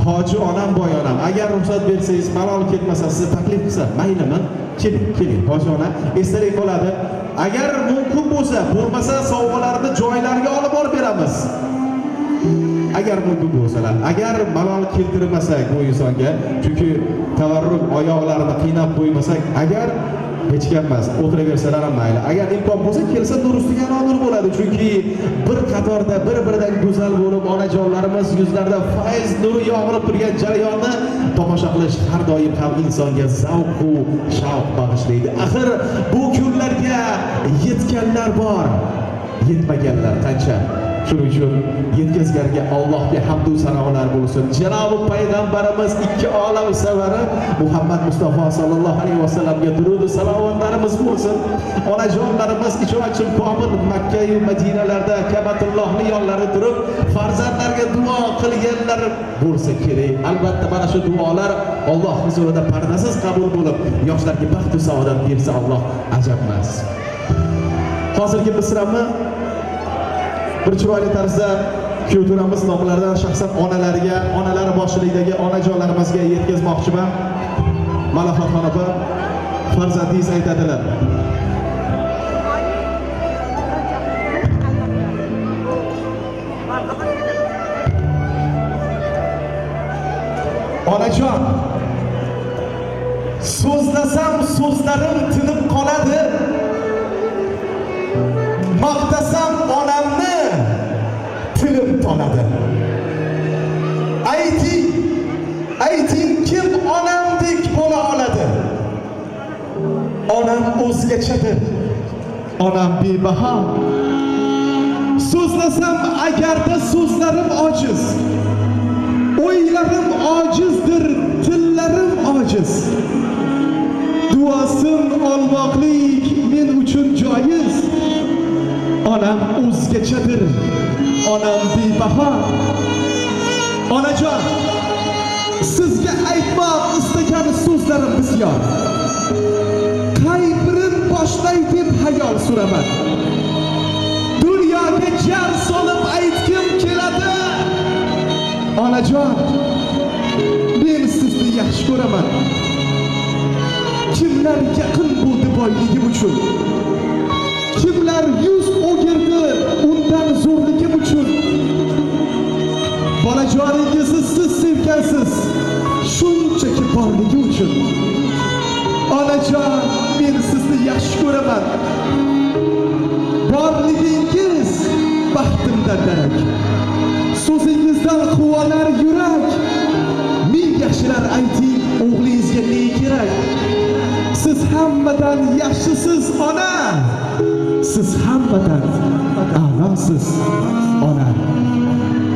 Hoji onam, boy onam, agar ruxsat bersangiz, malol ketmasa sizni taklif qilsam, maylimi? Keling, hoji ona, esdalik qoladi. Agar mumkin bo'lsa, bo'lmasa sovg'alarni joylariga olib borib beramiz. Agar mumkin bo'lsalar, agar malol keltirmasak bu insonga, chunki tavarruk oyoqlarini qiynab qo'ymasak, agar hech kim emas, o'tiraversalar ham mayli. Agar imkon bo'lsa, kelsa durustga nodir bo'ladi. Chunki bir qatorda bir-biridan go'zal bo'lib, onajonlarimiz yuzlarida fayz nuri yog'ilib turgan jarayonni tomosha qilish har doim ham insonga zavq va shavq bag'ishlaydi. Axir bu kunlarga yetganlar bor, yetmaganlar qancha. Shuning uchun yetkazganga Allohga hamd va sanolar bo'lsin. Janob payg'ambarimiz ikki olam savari Muhammad Mustafa sallallohu alayhi vasallamga durud va salomlarimiz bo'lsin. Onajonlarimiz ichonchil komil Makka va Madinalarda Ka'batullohning yonlarida turib farzandlarga duo qilganlar bo'lsa kerak. Albatta mana shu duolar Alloh huzurida pardasiz qabul bo'lib, yoshlarga baxt va saodat bersa Alloh ajab emas. Hozirgi misrani bir chiroyli tarzda kuyovturamiz nomlaridan shaxsan onalariga, onalari boshchiligidagi onajonlarimizga yetkazmoqchiman. Malafatxon opa, farzandingiz aytadilar. Onajon, so'zlasam so'zlarim tinib qoladi. Maqtasam onamni tilim toladi. Ayting kim onamdek bo'la oladi? Onam o'zgachadir, onam bebaho. So'zlasam agarda so'zlarim ojiz, o'ylarim ojizdir, tillarim ojiz. Duosin olmoqlik men uchun joiz. Onam o'zgachadir, onam bebaho. Onajon, sizga aytmoq istagan so'zlarim bisyor. Qay birin boshlay deb hayol suraman. Dunyoga jar solib aytkim keladi. Onajon, men sizni yaxshi ko'raman. Kimlar yaqin bo'ldi boyligim uchun? Kimlar yuz o'girdi undan zo'rligim uchun? Bolajoningizni siz sevgansiz, shunchaki borligi uchun. Onajon, men sizni yaxshi ko'raman. Borligingiz baxtimdan darak. So'zingizdan quvonar yurak. Ming yaxshilar ayting, o'g'lingizga ne kerak? Siz hammadan yaxshisiz ona. Siz hammadan a'losiz ona.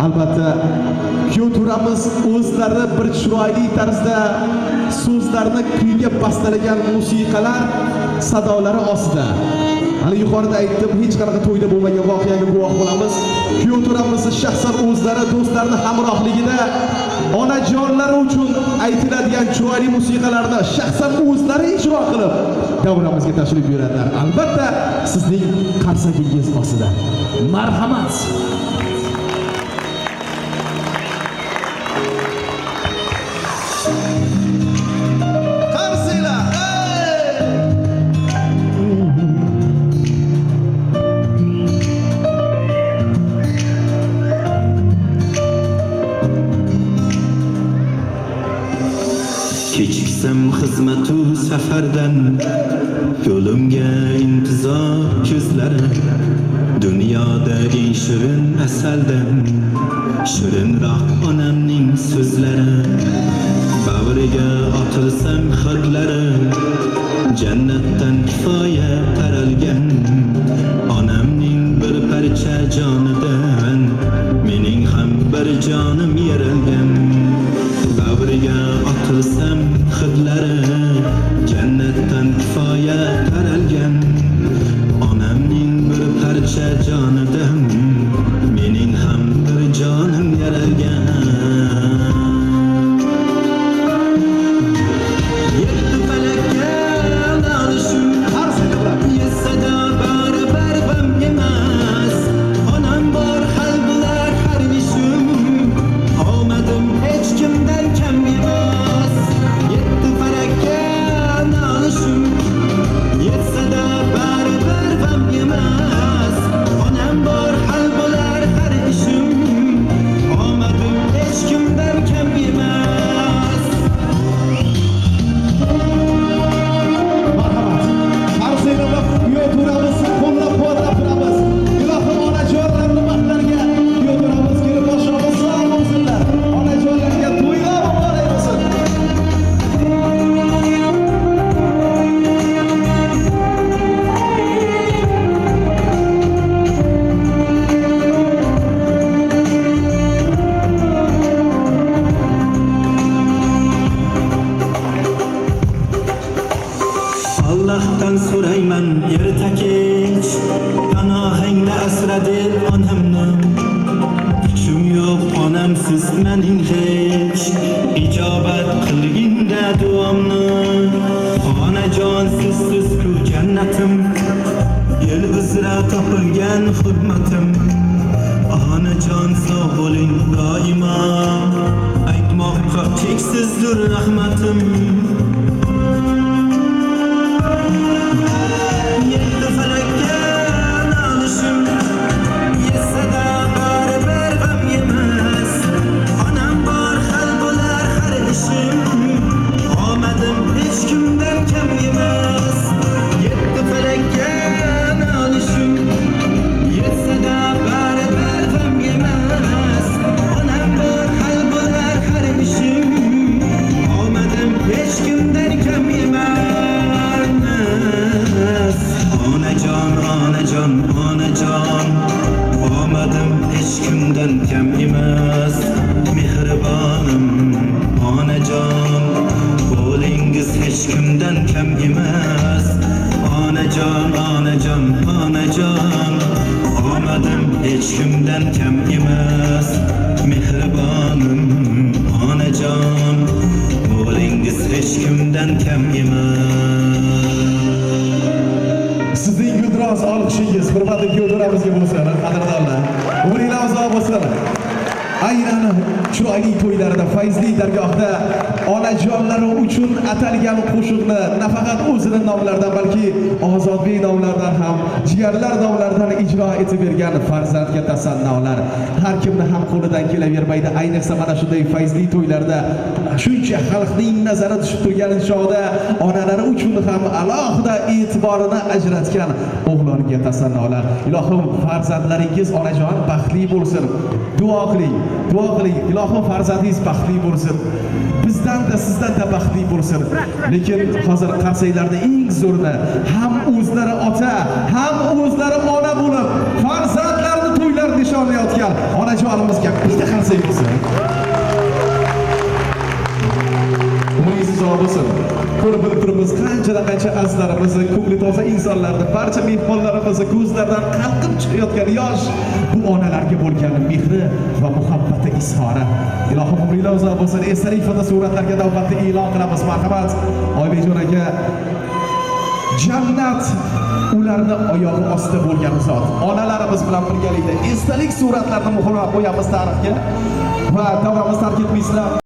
Albatta kuyovturamiz o'zlari bir chiroyli tarzda so'zlarni kuyga bastalagan musiqalar sadolari ostida. Hali yuqorida aytdim, hech qanaqa to'yda bo'lmagan voqeaga guvoh bo'lamiz. Kuyovturamizni shaxsan o'zlari do'stlarni hamrohligida onajonlari uchun aytiladigan chiroyli musiqalarni shaxsan o'zlari ijro qilib davramizga tashrif buyuradilar. Albatta sizning qarsagingiz ostida. Marhamat. Kechiksam xizmatu safardan, yo'limga intizor ko'zlari. Dunyoda eng shirin asaldan, shirinroq onamning so'zlari. Bag'riga otilsam xatlari, jannatdan kifoya taralgan. Onamning bir parcha jonidan, mening ham bir jonim yaralgan. Bag'riga otilsam xatlari, jannatdan kifoya taralgan. Onamning bir parcha jonidan, mening ham bir jonim yaralgan. Yetti falakka nolishim, yetsada baribir bam emas. Onam bor hal bilar har ishim, omadim hech kimda emish ijobat qilginda duomni onajon sizku jannatim el uzra topilgan xizmatim onajon sog' bo'ling doimo aytmoqqa cheksizdir rahmatim yetti falakka nolishim yetsada baribir g'am yemas onam bor hal bo'lar har ishim omadim hech kimdan kam emas yetti falakka nolishim yetsada baribir g'am yemas onam bor hal bo'lar har ishim omadim hech kimdan kam emas onajon onajon onajon omadim hech kimdan kam emas mehribonim onajon bo'lingiz hech kimdan kam emas onajon onajon onajon omadim hech kimdan kam emas mehribonim onajon bo'lingiz hech kimdan kam emas Sizning guldiroz olqishingiz hurmatli kuyovlarimizga bo'lsin, qadrdonlar. Umringlar uzoq bo'lsin. Aynan chiroyli to'ylarda, fayzli dargohda onajonlari uchun atalgan qo'shiqni nafaqat o'zini nomlaridan, balki Ozodbek nomlaridan ham, jigarlar nomlaridan ijro etib bergan farzandga tasannolar. Har kimni ham qo'lidan kelavermaydi. Ayniqsa mana shunday fayzli to'ylarda shuncha xalqning nazari tushib turgan chog'da onalari uchun ham alohida e'tiborini ajratgan o'g'longa tasannolar. Ilohim farzandlaringiz onajon baxtli bo'lsin. Duo qiling. Duo qiling, ilohim farzandingiz baxtli bo'lsin. Bizdan-da sizdan-da baxtli bo'lsin. Lekin hozir qarsaylarda eng zo'rini ham o'zlari ota, ham o'zlari ona bo'lib, farzandlarini to'ylar nishonlayotgan onajonimizga bitta qarsay bo'lsin. Umringiz uzoq bo'lsin. Ko'rib turibmiz qancha azizlarimizni, ko'ngli toza insonlarni, barcha mehmonlarimizni ko'zlaridan qalqib chiqayotgan yosh bu onalarga bo'lgan mehri va muhabbati izhori. Ilohim umringlar uzoq bo'lsin. Esdalik fotosuratlarga navbatda e'lon qilamiz. Marhamat, Oybekjon aka. Jannat ularni oyog'i ostida bo'lgan zot. Onalarimiz bilan birgalikda esdalik suratlarni muhrlab qo'yamiz tarixga va davramiz tark etmaysizlar.